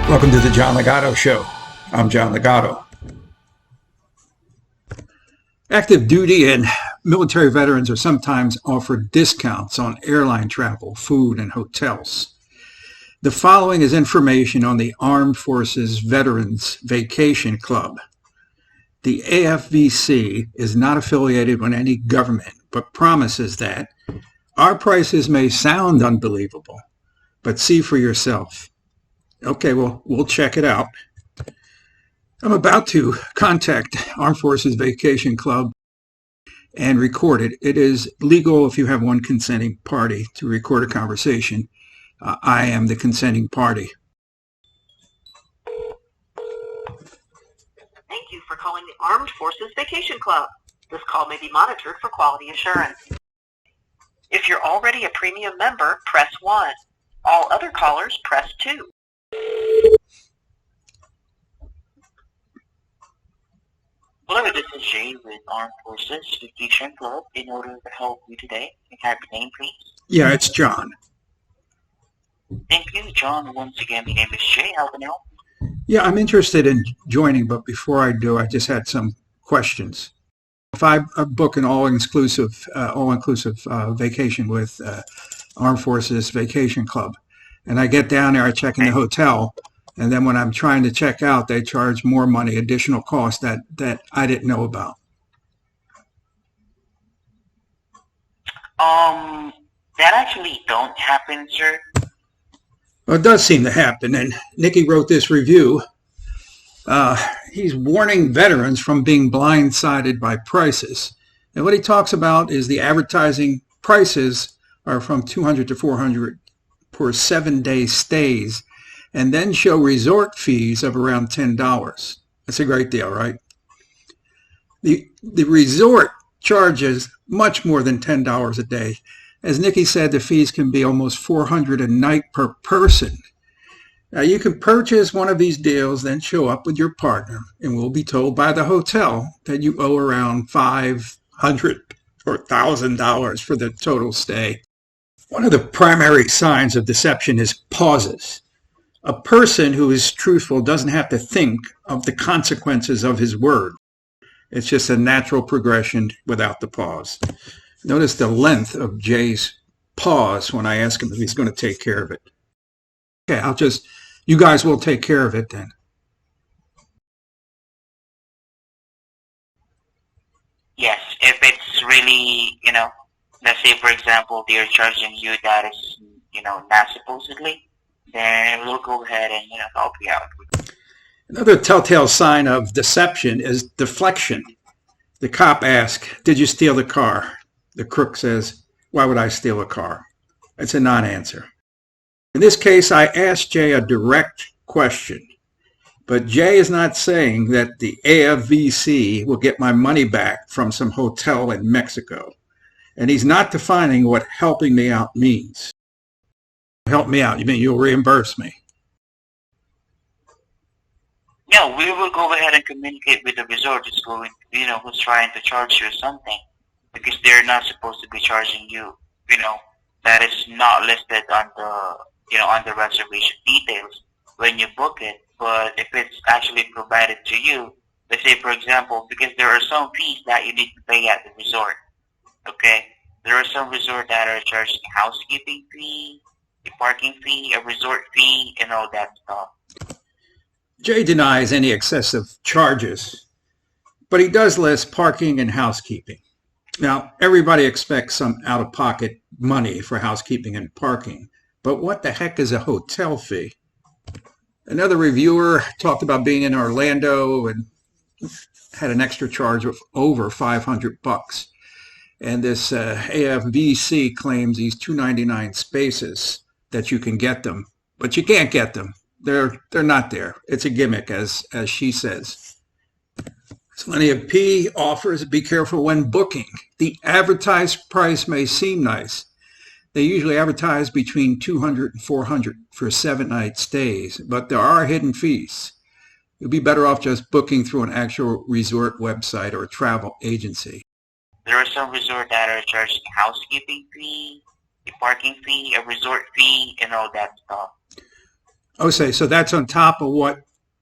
Welcome to the John Ligato Show. I'm John Ligato. Active duty and military veterans are sometimes offered discounts on airline travel, food, and hotels. The following is information on the Armed Forces Veterans Vacation Club. The AFVC is not affiliated with any government, but promises that our prices may sound unbelievable, but see for yourself. Okay, well, we'll check it out. I'm about to contact Armed Forces Vacation Club and record it. It is legal if you have one consenting party to record a conversation. I am the consenting party. Thank you for calling the Armed Forces Vacation Club. This call may be monitored for quality assurance. If you're already a premium member, press 1. All other callers, press 2. Hello, this is Jay with Armed Forces Vacation Club. In order to help you today, can I have your name, please? Yeah, it's John. Thank you, John. Once again, my name is Jay. How can I help you? Yeah, I'm interested in joining, but before I do, I just had some questions. If I book an all-inclusive vacation with Armed Forces Vacation Club, and I get down there, I check in the hotel, and then when I'm trying to check out, they charge more money, additional cost that I didn't know about. That actually don't happen, sir. Well, it does seem to happen, and Nikki wrote this review. He's warning veterans from being blindsided by prices. And what he talks about is the advertising prices are from $200 to $400 for 7-day stays, and then show resort fees of around $10. That's a great deal, right? The resort charges much more than $10 a day. As Nikki said, the fees can be almost $400 a night per person. Now, you can purchase one of these deals, then show up with your partner, and we'll be told by the hotel that you owe around $500 or $1,000 for the total stay. One of the primary signs of deception is pauses. A person who is truthful doesn't have to think of the consequences of his word. It's just a natural progression without the pause. Notice the length of Jay's pause when I ask him if he's going to take care of it. Okay, you guys will take care of it then. Yes, if it's really, let's say, for example, they're charging you that is, not supposedly, then we'll go ahead and, help you out. Another telltale sign of deception is deflection. The cop asks, "Did you steal the car?" The crook says, "Why would I steal a car?" It's a non-answer. In this case, I asked Jay a direct question, but Jay is not saying that the AFVC will get my money back from some hotel in Mexico. And he's not defining what helping me out means. Help me out, you mean you'll reimburse me? No, we will go ahead and communicate with the resort who's trying to charge you something, because they're not supposed to be charging you, that is not listed on the reservation details when you book it. But if it's actually provided to you, let's say, for example, because there are some fees that you need to pay at the resort, okay? There are some resorts that are charging a housekeeping fee, a parking fee, a resort fee, and all that stuff. Jay denies any excessive charges, but he does list parking and housekeeping. Now, everybody expects some out-of-pocket money for housekeeping and parking, but what the heck is a hotel fee? Another reviewer talked about being in Orlando and had an extra charge of over $500. And this AFVC claims these $299 spaces that you can get them, but you can't get them. They're not there. It's a gimmick, as she says. Plenty of P offers, be careful when booking. The advertised price may seem nice. They usually advertise between $200 and $400 for 7-night stays, but there are hidden fees. You'll be better off just booking through an actual resort website or a travel agency. There are some resorts that are charging a housekeeping fee, a parking fee, a resort fee, and all that stuff. Okay, so that's on top of what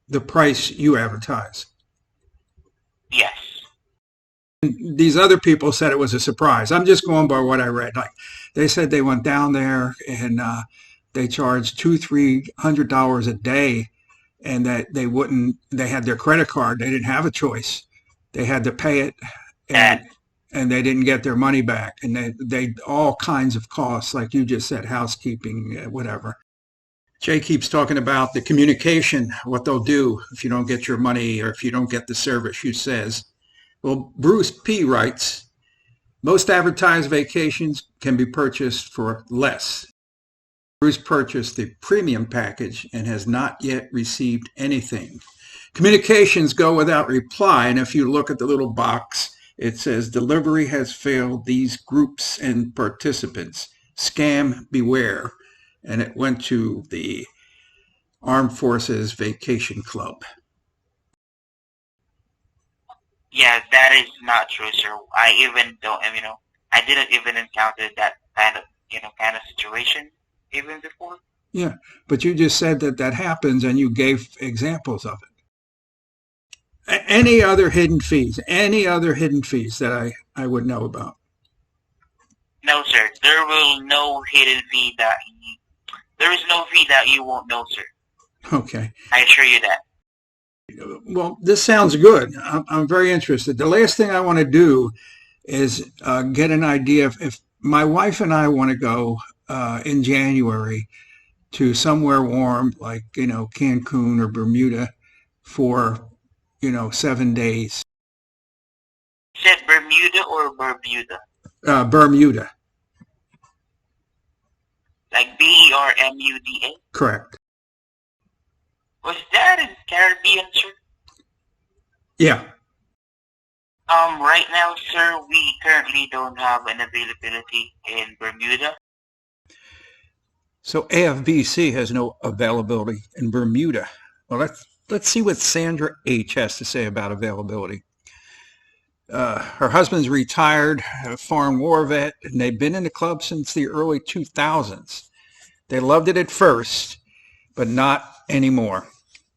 the price you advertise. Yes. These other people said it was a surprise. I'm just going by what I read. Like they said they went down there and they charged $200-300 a day, and that they wouldn't. They had their credit card. They didn't have a choice. They had to pay it, That and they didn't get their money back. And they all kinds of costs, like you just said, housekeeping, whatever. Jay keeps talking about the communication, what they'll do if you don't get your money or if you don't get the service you says. Well, Bruce P. writes, most advertised vacations can be purchased for less. Bruce purchased the premium package and has not yet received anything. Communications go without reply, and if you look at the little box, it says delivery has failed these groups and participants. Scam beware. And it went to the Armed Forces Vacation Club. Yeah, that is not true, sir. I even don't, I didn't even encounter that kind of situation even before. Yeah, but you just said that happens, and you gave examples of it. Any other hidden fees? Any other hidden fees that I would know about? No, sir. There is no fee that you won't know, sir. Okay. I assure you that. Well, this sounds good. I'm very interested. The last thing I want to do is get an idea if my wife and I want to go in January to somewhere warm, like, Cancun or Bermuda for, 7 days. You said Bermuda or Bermuda? Bermuda. Like Bermuda? Correct. Was that in Caribbean, sir? Yeah. Right now, sir, we currently don't have an availability in Bermuda. So AFBC has no availability in Bermuda. Well, let's see what Sandra H. has to say about availability. Her husband's retired, a foreign war vet, and they've been in the club since the early 2000s. They loved it at first, but not anymore.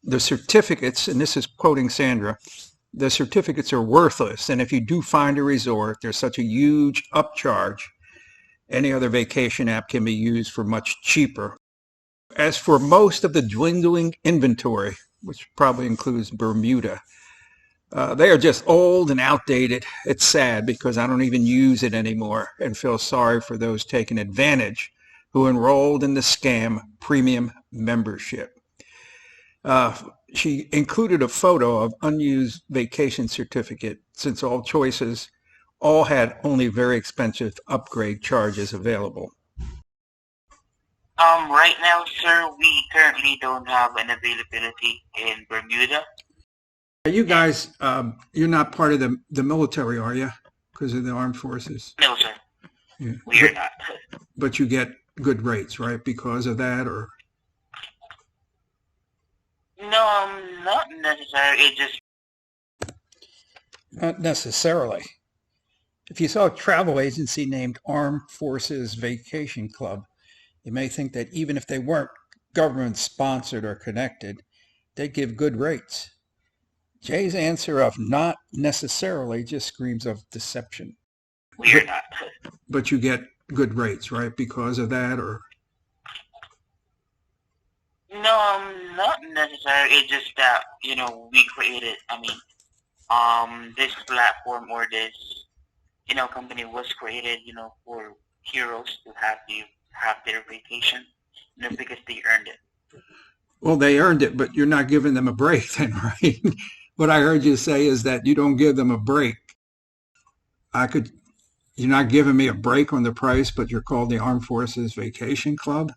The certificates, and this is quoting Sandra, the certificates are worthless, and if you do find a resort, there's such a huge upcharge. Any other vacation app can be used for much cheaper. As for most of the dwindling inventory, which probably includes Bermuda, they are just old and outdated. It's sad because I don't even use it anymore and feel sorry for those taking advantage who enrolled in the scam premium membership. She included a photo of unused vacation certificate since all choices all had only very expensive upgrade charges available. Right now, sir, we currently don't have an availability in Bermuda. You guys, you're not part of the military, are you? Because of the armed forces? No, sir. Yeah. We are not. But you get good rates, right? Because of that, or? No, not necessarily. It just... Not necessarily. If you saw a travel agency named Armed Forces Vacation Club, you may think that even if they weren't government-sponsored or connected, they'd give good rates. Jay's answer of not necessarily just screams of deception. We are not. But you get good rates, right? Because of that, or? No, not necessarily. It's just that, we created, this platform or this, company was created, for heroes to have their vacation, because they earned it. Well, they earned it, but you're not giving them a break then, right? What I heard you say is that you don't give them a break. You're not giving me a break on the price, but you're called the Armed Forces Vacation Club?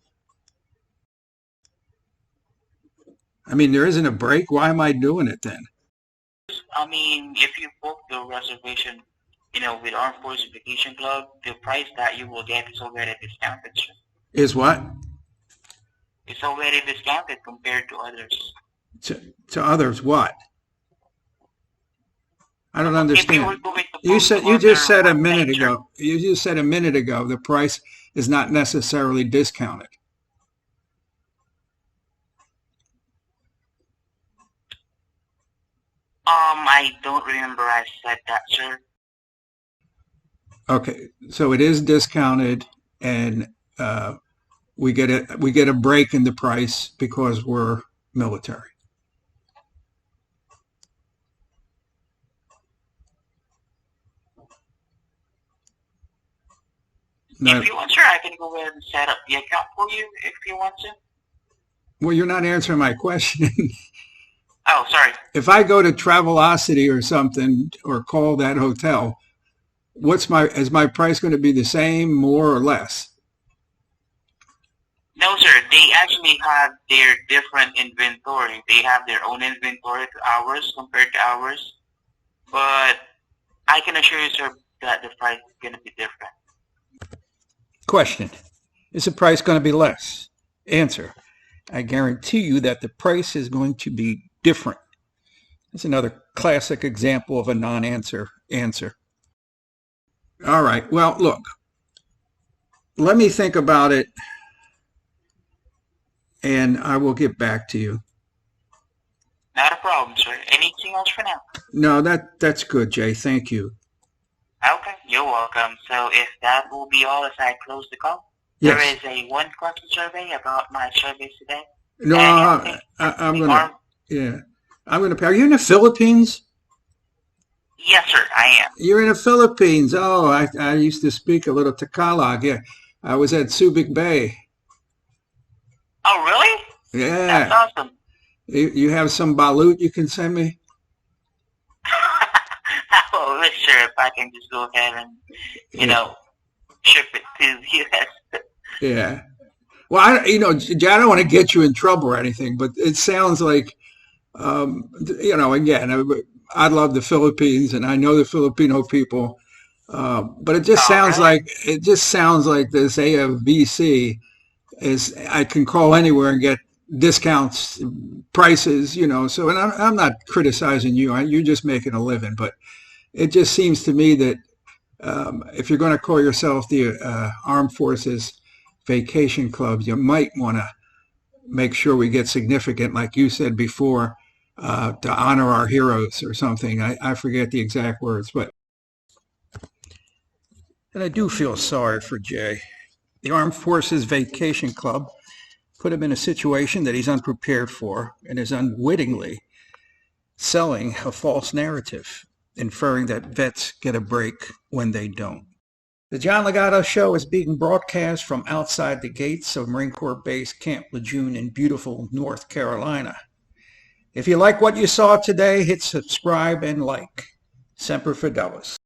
There isn't a break. Why am I doing it then? If you book the reservation, with Armed Forces Vacation Club, the price that you will get is already discounted. Is what? It's already discounted compared to others. To others, what? I don't understand. You just said a minute ago the price is not necessarily discounted. I don't remember I said that, sir. Okay, so it is discounted, and we get a break in the price because we're military. No, If you want, sir, I can go ahead and set up the account for you if you want to. well, you're not answering my question. Oh, sorry. If I go to Travelocity or something or call that hotel, is my price going to be the same, more or less? No, sir. They actually have their different inventory. They have their own inventory to ours compared to ours. But I can assure you, sir, that the price is going to be different. Question. Is the price going to be less? Answer. I guarantee you that the price is going to be different. That's another classic example of a non-answer answer. All right. Well, look, let me think about it, and I will get back to you. Not a problem, sir. Anything else for now? No, that's good, Jay. Thank you. Okay, you're welcome. So if that will be all as I close the call, Yes. there is a one-question survey about my service today. No, I'm gonna. Yeah, I'm gonna pay. Are you in the Philippines? Yes, sir, I am. You're in the Philippines. Oh, I used to speak a little Tagalog. Yeah, I was at Subic Bay. Oh, really? Yeah. That's awesome. You have some balut you can send me? Oh, sure, if I can just go ahead and, you know, ship it to the U.S. Yeah. Well, Jay, I don't want to get you in trouble or anything, but it sounds like, again, I love the Philippines and I know the Filipino people, but it just sounds really? like this AFVC is I can call anywhere and get discounts, prices, So, and I'm not criticizing you. You're just making a living, but it just seems to me that if you're going to call yourself the Armed Forces Vacation Club, you might want to make sure we get significant, like you said before, to honor our heroes or something. I forget the exact words, but and I do feel sorry for Jay. The Armed Forces Vacation Club put him in a situation that he's unprepared for and is unwittingly selling a false narrative, inferring that vets get a break when they don't. The John Ligato Show is being broadcast from outside the gates of Marine Corps Base Camp Lejeune in beautiful North Carolina. If you like what you saw today, hit subscribe and like. Semper Fidelis.